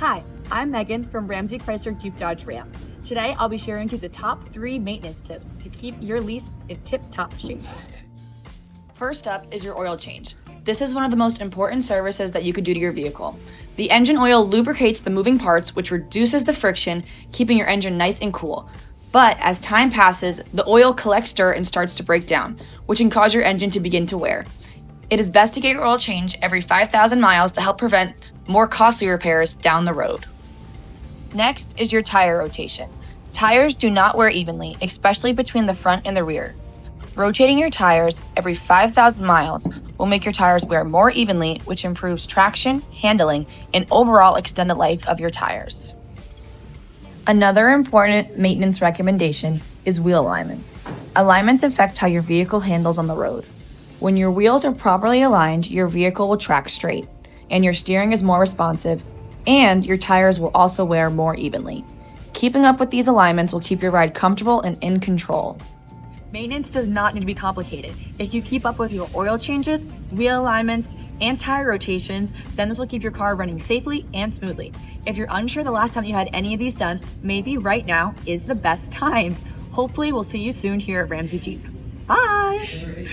Hi, I'm Megan from Ramsey Chrysler Jeep Dodge Ram. Today, I'll be sharing with you the top 3 maintenance tips to keep your lease in tip-top shape. First up is your oil change. This is one of the most important services that you could do to your vehicle. The engine oil lubricates the moving parts, which reduces the friction, keeping your engine nice and cool. But as time passes, the oil collects dirt and starts to break down, which can cause your engine to begin to wear. It is best to get your oil change every 5,000 miles to help prevent more costly repairs down the road. Next is your tire rotation. Tires do not wear evenly, especially between the front and the rear. Rotating your tires every 5,000 miles will make your tires wear more evenly, which improves traction, handling, and overall extended life of your tires. Another important maintenance recommendation is wheel alignments. Alignments affect how your vehicle handles on the road. When your wheels are properly aligned, your vehicle will track straight, and your steering is more responsive, and your tires will also wear more evenly. Keeping up with these alignments will keep your ride comfortable and in control. Maintenance does not need to be complicated. If you keep up with your oil changes, wheel alignments, and tire rotations, then this will keep your car running safely and smoothly. If you're unsure the last time you had any of these done, maybe right now is the best time. Hopefully, we'll see you soon here at Ramsey Jeep. Bye!